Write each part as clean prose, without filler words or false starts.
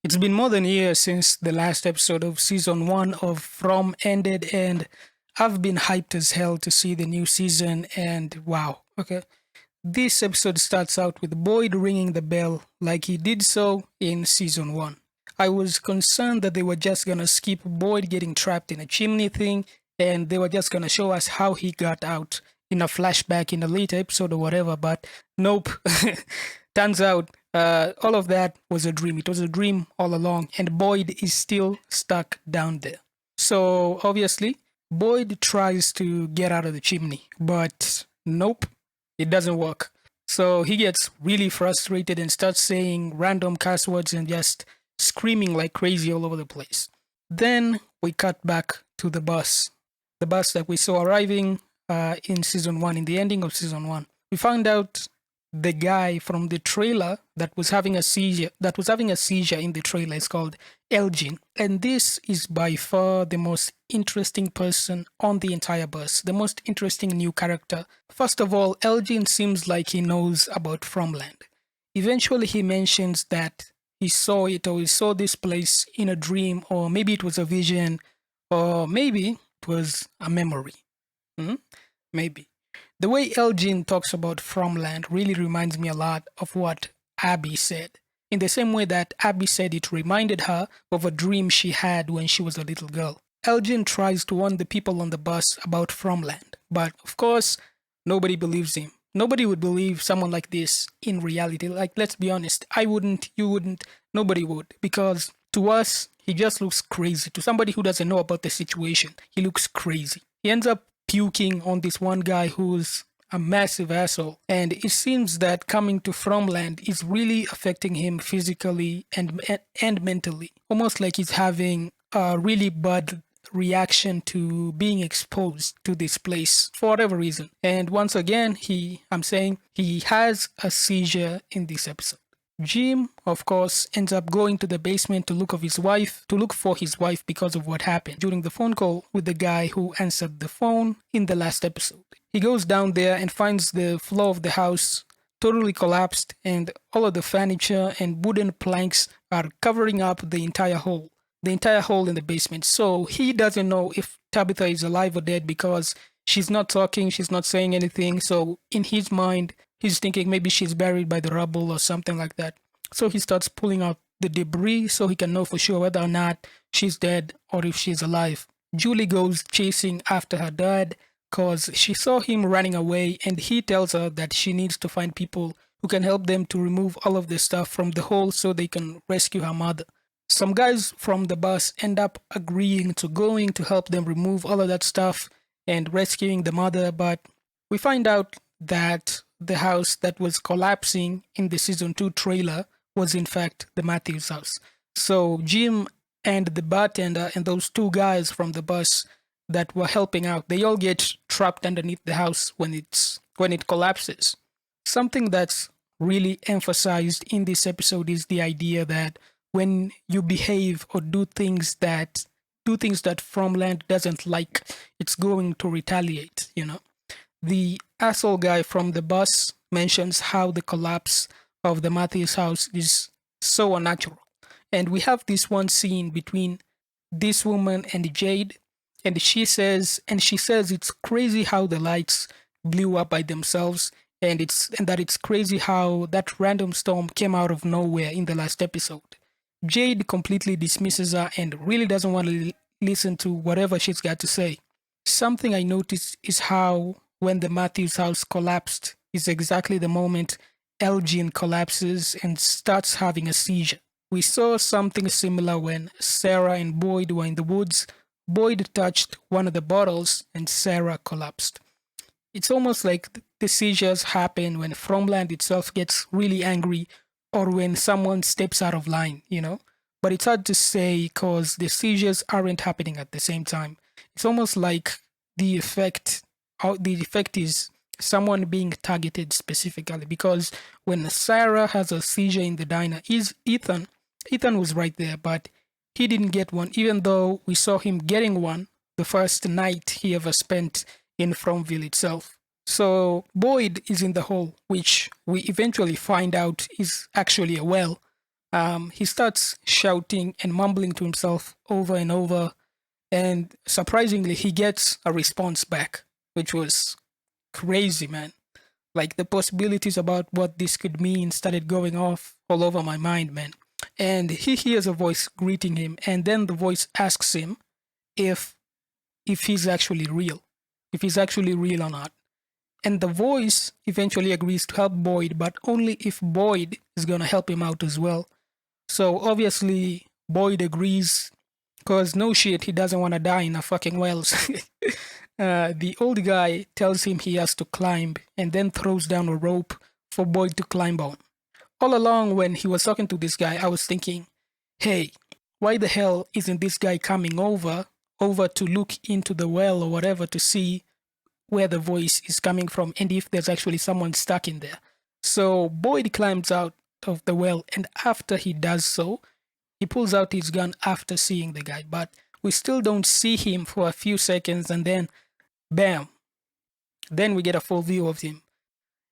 It's been more than a year since the last episode of season 1 of From ended, and I've been hyped as hell to see the new season. And wow, okay. This episode starts out with Boyd ringing the bell like he did so in season 1. I was concerned that they were just gonna skip Boyd getting trapped in a chimney thing, and they were just gonna show us how he got out in a flashback in a later episode or whatever, but nope. Turns out all of that was a dream. It was a dream all along, and Boyd is still stuck down there. So obviously, Boyd tries to get out of the chimney, but nope, it doesn't work. So he gets really frustrated and starts saying random cuss words and just screaming like crazy all over the place. Then we cut back to the bus that we saw arriving in season 1, in the ending of season 1. We found out the guy from the trailer that was having a seizure in the trailer is called Elgin, and this is by far the most interesting person on the entire bus, the most interesting new character. First of all, Elgin seems like he knows about Fromland. Eventually he mentions that he saw it, or he saw this place in a dream, or maybe it was a vision, or maybe it was a memory. Maybe. The way Elgin talks about Fromland really reminds me a lot of what Abby said. In the same way that Abby said it reminded her of a dream she had when she was a little girl. Elgin tries to warn the people on the bus about Fromland, but of course, nobody believes him. Nobody would believe someone like this in reality. Like, let's be honest, I wouldn't, you wouldn't, nobody would. Because to us, he just looks crazy. To somebody who doesn't know about the situation, he looks crazy. He ends up puking on this one guy who's a massive asshole, and it seems that coming to Fromland is really affecting him physically and mentally, almost like he's having a really bad reaction to being exposed to this place for whatever reason. And once again, I'm saying he has a seizure in this episode. Jim, of course, ends up going to the basement to look for his wife because of what happened during the phone call with the guy who answered the phone in the last episode. He goes down there and finds the floor of the house totally collapsed, and all of the furniture and wooden planks are covering up the entire hole in the basement. So he doesn't know if Tabitha is alive or dead because she's not talking, she's not saying anything. So in his mind, he's thinking maybe she's buried by the rubble or something like that. So he starts pulling out the debris so he can know for sure whether or not she's dead or if she's alive. Julie goes chasing after her dad because she saw him running away, and he tells her that she needs to find people who can help them to remove all of the stuff from the hole so they can rescue her mother. Some guys from the bus end up agreeing to going to help them remove all of that stuff and rescuing the mother, but we find out that the house that was collapsing in the season 2 trailer was in fact the Matthews house. So Jim and the bartender and those two guys from the bus that were helping out, they all get trapped underneath the house when it collapses. Something that's really emphasized in this episode is the idea that when you behave or do things that Fromland doesn't like, it's going to retaliate, The asshole guy from the bus mentions how the collapse of the Matthews house is so unnatural. And we have this one scene between this woman and Jade, and she says it's crazy how the lights blew up by themselves, and that it's crazy how that random storm came out of nowhere in the last episode. Jade completely dismisses her and really doesn't want to listen to whatever she's got to say. Something I noticed is how when the Matthews house collapsed is exactly the moment Elgin collapses and starts having a seizure. We saw something similar when Sarah and Boyd were in the woods. Boyd touched one of the bottles and Sarah collapsed. It's almost like the seizures happen when Fromland itself gets really angry or when someone steps out of line, But it's hard to say because the seizures aren't happening at the same time. It's almost like the effect is someone being targeted specifically, because when Sarah has a seizure in the diner, Ethan was right there, but he didn't get one, even though we saw him getting one the first night he ever spent in Fromville itself. So Boyd is in the hole, which we eventually find out is actually a well. He starts shouting and mumbling to himself over and over. And surprisingly, he gets a response back, which was crazy, man. Like the possibilities about what this could mean started going off all over my mind, man. And he hears a voice greeting him, and then the voice asks him if if he's actually real, if he's actually real or not. And the voice eventually agrees to help Boyd, but only if Boyd is gonna help him out as well. So obviously Boyd agrees, cause no shit, he doesn't want to die in a fucking wells. The old guy tells him he has to climb, and then throws down a rope for Boyd to climb on. All along when he was talking to this guy, I was thinking, hey, why the hell isn't this guy coming over to look into the well or whatever to see where the voice is coming from and if there's actually someone stuck in there? So Boyd climbs out of the well, and after he does so, he pulls out his gun after seeing the guy, but we still don't see him for a few seconds, and then bam, then we get a full view of him.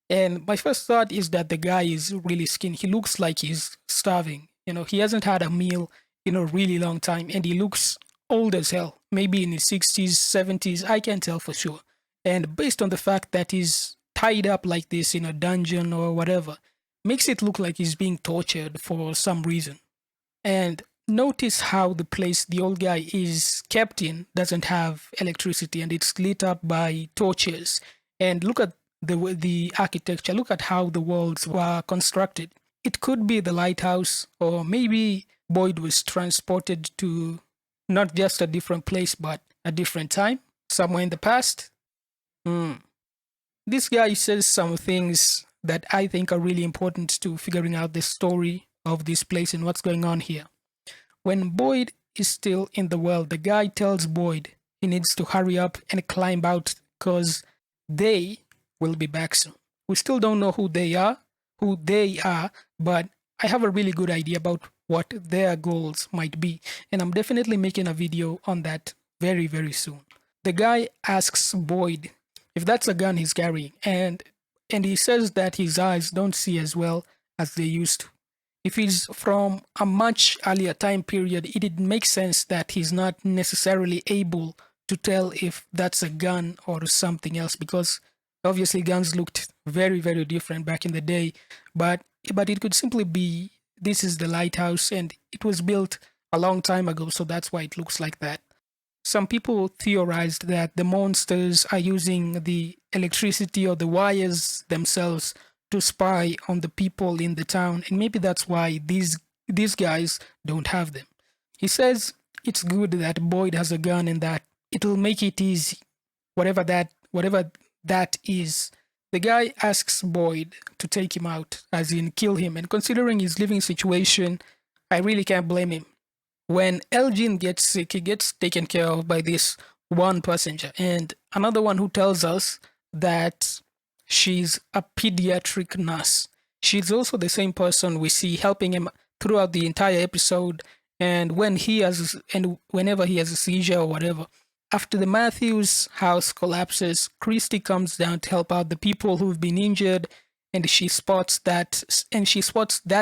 And my first thought is that the guy is really skinny. He looks like he's starving. He hasn't had a meal in a really long time, and he looks old as hell. Maybe in his 60s, 70s, I can't tell for sure. And based on the fact that he's tied up like this in a dungeon or whatever, makes it look like he's being tortured for some reason. And notice how the place the old guy is kept in doesn't have electricity, and it's lit up by torches. And look at the architecture. Look at how the walls were constructed. It could be the lighthouse, or maybe Boyd was transported to not just a different place, but a different time, somewhere in the past. This guy says some things that I think are really important to figuring out the story of this place and what's going on here. When Boyd is still in the well, the guy tells Boyd he needs to hurry up and climb out because they will be back soon. We still don't know who they are, but I have a really good idea about what their goals might be, and I'm definitely making a video on that very, very soon. The guy asks Boyd if that's a gun he's carrying, and he says that his eyes don't see as well as they used to. If he's from a much earlier time period, it makes sense that he's not necessarily able to tell if that's a gun or something else, because obviously guns looked very, very different back in the day. But it could simply be this is the lighthouse and it was built a long time ago, so that's why it looks like that. Some people theorized that the monsters are using the electricity or the wires themselves to spy on the people in the town, and maybe that's why these guys don't have them. He says it's good that Boyd has a gun and that it'll make it easy, whatever that is. The guy asks Boyd to take him out, as in kill him, and considering his living situation, I really can't blame him. When Elgin gets sick, he gets taken care of by this one passenger, and another one who tells us that she's a pediatric nurse. She's also the same person we see helping him throughout the entire episode, and whenever he has a seizure or whatever. After the Matthews house collapses, Christy comes down to help out the people who've been injured, and she spots that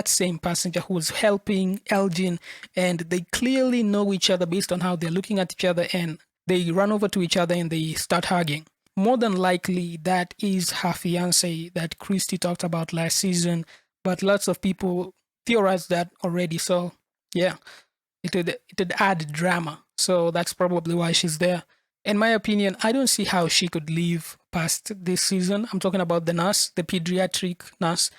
same passenger who was helping Elgin, and they clearly know each other based on how they're looking at each other, and they run over to each other and they start hugging. More than likely, that is her fiance that Christy talked about last season, but lots of people theorized that already, so yeah, it would add drama, so that's probably why she's there. In my opinion, I don't see how she could leave past this season. I'm talking about the nurse, the pediatric nurse,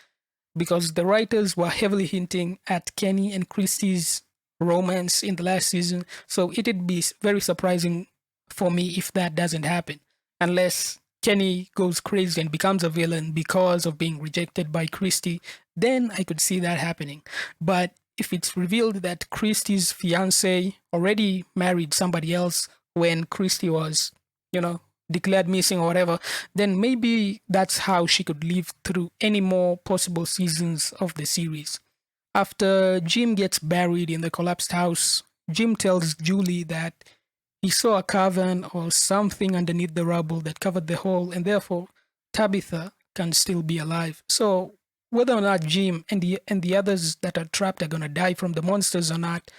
because the writers were heavily hinting at Kenny and Christy's romance in the last season, so it'd be very surprising for me if that doesn't happen. Unless Kenny goes crazy and becomes a villain because of being rejected by Christy, then I could see that happening. But if it's revealed that Christy's fiance already married somebody else when Christy was, declared missing or whatever, then maybe that's how she could live through any more possible seasons of the series. After Jim gets buried in the collapsed house, Jim tells Julie that he saw a cavern or something underneath the rubble that covered the hole, and therefore Tabitha can still be alive. So whether or not Jim and the others that are trapped are gonna die from the monsters or not,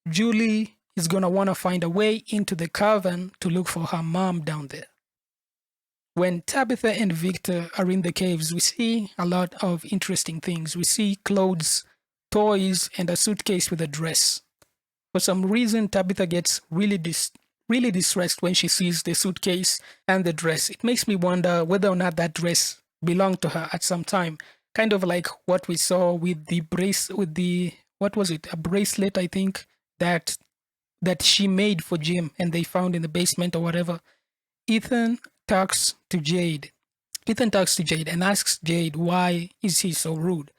Julie is gonna wanna find a way into the cavern to look for her mom down there. When Tabitha and Victor are in the caves, we see a lot of interesting things. We see clothes, toys, and a suitcase with a dress. For some reason, Tabitha gets really distressed when she sees the suitcase and the dress. It makes me wonder whether or not that dress belonged to her at some time. Kind of like what we saw with what was it? A bracelet, I think, that she made for Jim and they found in the basement or whatever. Ethan talks to Jade. Ethan talks to Jade and asks Jade why is he so rude.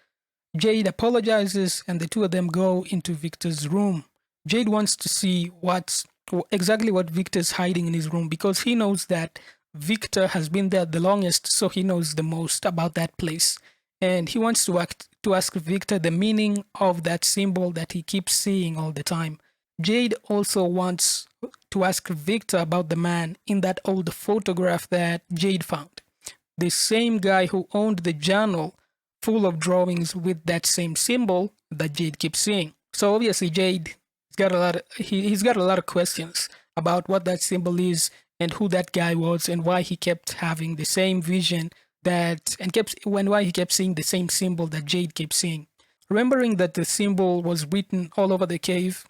Jade apologizes and the two of them go into Victor's room. Jade wants to see exactly what Victor's hiding in his room because he knows that Victor has been there the longest, so he knows the most about that place. And he wants to ask Victor the meaning of that symbol that he keeps seeing all the time. Jade also wants to ask Victor about the man in that old photograph that Jade found. The same guy who owned the journal full of drawings with that same symbol that Jade keeps seeing. So obviously Jade he's got a lot of questions about what that symbol is and who that guy was and why he kept having the same vision why he kept seeing the same symbol that Jade kept seeing. Remembering that the symbol was written all over the cave,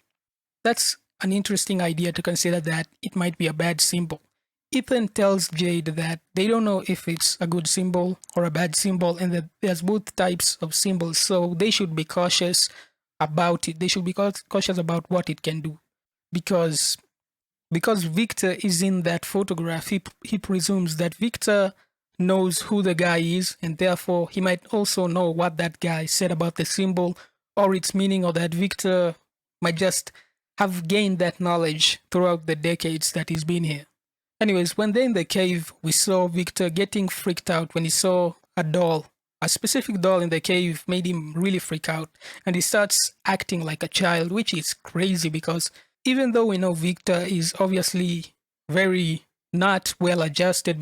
that's an interesting idea to consider that it might be a bad symbol. Ethan tells Jade that they don't know if it's a good symbol or a bad symbol and that there's both types of symbols, so they should be cautious about it. They should be cautious about what it can do. Because Victor is in that photograph, he presumes that Victor knows who the guy is and therefore he might also know what that guy said about the symbol or its meaning, or that Victor might just have gained that knowledge throughout the decades that he's been here. Anyways, when they're in the cave, we saw Victor getting freaked out when he saw a doll. A specific doll in the cave made him really freak out, and he starts acting like a child, which is crazy because even though we know Victor is obviously very not well adjusted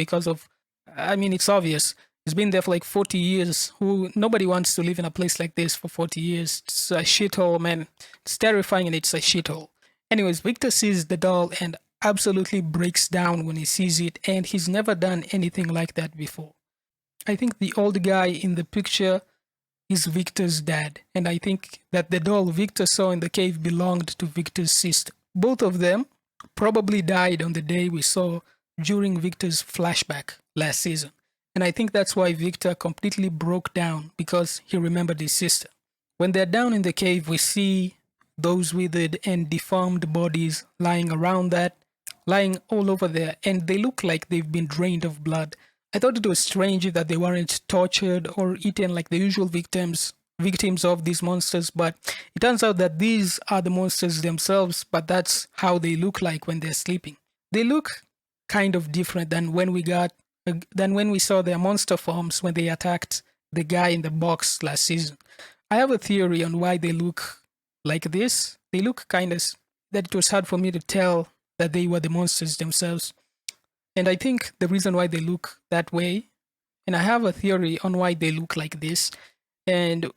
it's obvious. He's been there for like 40 years. Nobody wants to live in a place like this for 40 years. It's a shithole, man. It's terrifying and it's a shithole. Anyways, Victor sees the doll and absolutely breaks down when he sees it, and he's never done anything like that before. I think the old guy in the picture is Victor's dad, and I think that the doll Victor saw in the cave belonged to Victor's sister. Both of them probably died on the day we saw during Victor's flashback last season. And I think that's why Victor completely broke down, because he remembered his sister. When they're down in the cave, we see those withered and deformed bodies lying all over there, and they look like they've been drained of blood. I thought it was strange that they weren't tortured or eaten like the usual victims of these monsters, but it turns out that these are the monsters themselves, but that's how they look like when they're sleeping. They look kind of different than when we saw their monster forms when they attacked the guy in the box last season. I have a theory on why they look like this. They look kind of that it was hard for me to tell that they were the monsters themselves. And I think the reason why they look that way, and I have a theory on why they look like this, and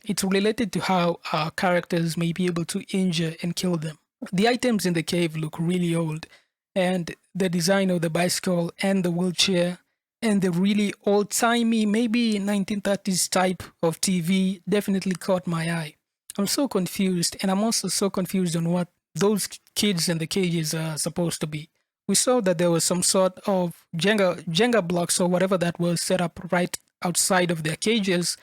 it's related to how our characters may be able to injure and kill them. The items in the cave look really old, and the design of the bicycle and the wheelchair and the really old-timey, maybe 1930s type of TV definitely caught my eye. I'm so confused, and I'm also so confused on what those kids in the cages are supposed to be. We saw that there was some sort of jenga blocks or whatever that was set up right outside of their cages,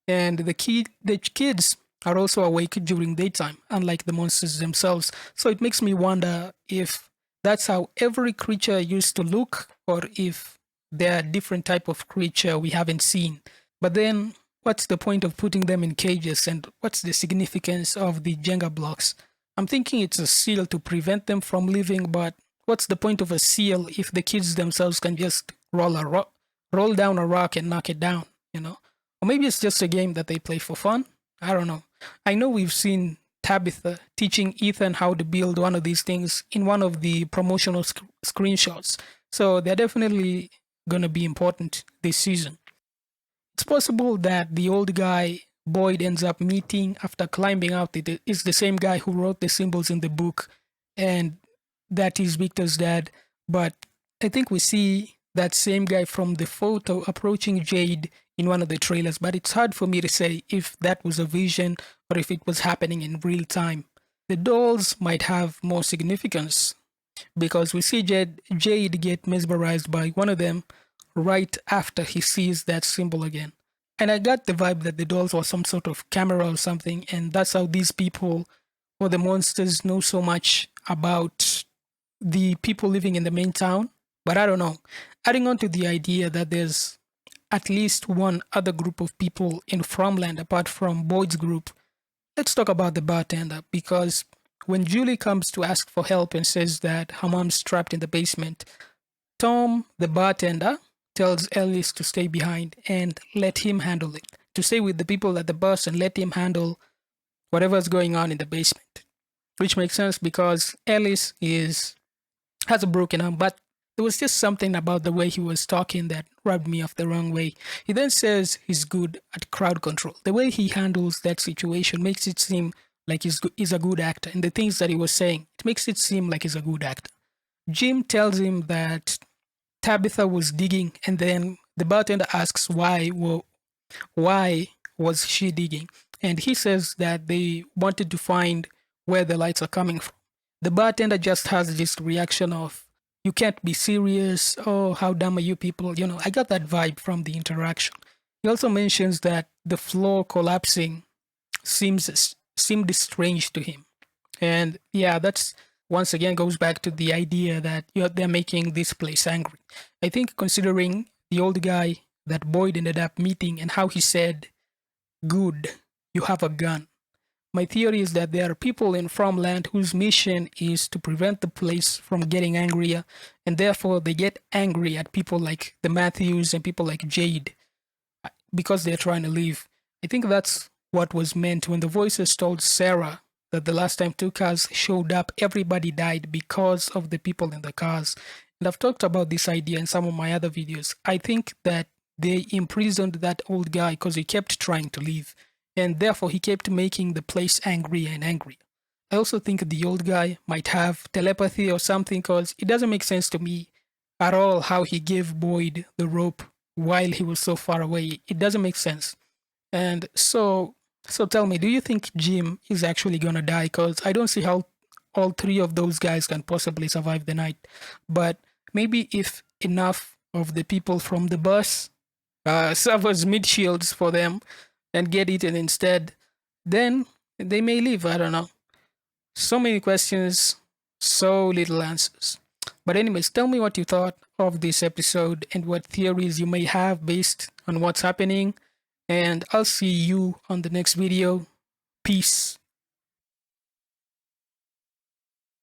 and the kids are also awake during daytime, unlike the monsters themselves. So it makes me wonder if that's how every creature used to look, or if they're a different type of creature we haven't seen. But then, what's the point of putting them in cages, and what's the significance of the jenga blocks? I'm thinking it's a seal to prevent them from leaving, but what's the point of a seal if the kids themselves can just roll down a rock and knock it down, Or maybe it's just a game that they play for fun? I don't know. I know we've seen Tabitha teaching Ethan how to build one of these things in one of the promotional screenshots. So they're definitely going to be important this season. It's possible that the old guy Boyd ends up meeting after climbing out is the same guy who wrote the symbols in the book, and that is Victor's dad. But I think we see that same guy from the photo approaching Jade in one of the trailers, but it's hard for me to say if that was a vision or if it was happening in real time. The dolls might have more significance because we see Jade get mesmerized by one of them right after he sees that symbol again. And I got the vibe that the dolls were some sort of camera or something, and that's how these people or the monsters know so much about the people living in the main town. But I don't know. Adding on to the idea that there's at least one other group of people in Fromland apart from Boyd's group, let's talk about the bartender, because when Julie comes to ask for help and says that her mom's trapped in the basement, Tom, the bartender, tells Ellis to stay behind and let him handle it, to stay with the people at the bus and let him handle whatever's going on in the basement. Which makes sense because Ellis has a broken arm, but there was just something about the way he was talking that rubbed me off the wrong way. He then says he's good at crowd control. The way he handles that situation makes it seem like he's a good actor. And the things that he was saying, it makes it seem like he's a good actor. Jim tells him that Tabitha was digging, and then the bartender asks why was she digging? And he says that they wanted to find where the lights are coming from. The bartender just has this reaction of, you can't be serious. Oh, how dumb are you people? I got that vibe from the interaction. He also mentions that the floor collapsing seemed strange to him. And yeah, that's once again goes back to the idea that they're making this place angry. I think considering the old guy that Boyd ended up meeting and how he said, "Good, you have a gun." My theory is that there are people in Fromland whose mission is to prevent the place from getting angrier, and therefore they get angry at people like the Matthews and people like Jade because they're trying to leave. I think that's what was meant when the voices told Sarah that the last time 2 cars showed up, everybody died because of the people in the cars. And I've talked about this idea in some of my other videos. I think that they imprisoned that old guy because he kept trying to leave, and therefore he kept making the place angrier and angrier. I also think the old guy might have telepathy or something, because it doesn't make sense to me at all how he gave Boyd the rope while he was so far away. It doesn't make sense. And so tell me, do you think Jim is actually gonna die? Because I don't see how all 3 of those guys can possibly survive the night. But maybe if enough of the people from the bus serve as mid shields for them and get eaten instead, then they may live. I don't know. So many questions, so little answers. But anyways, tell me what you thought of this episode and what theories you may have based on what's happening. And I'll see you on the next video. Peace.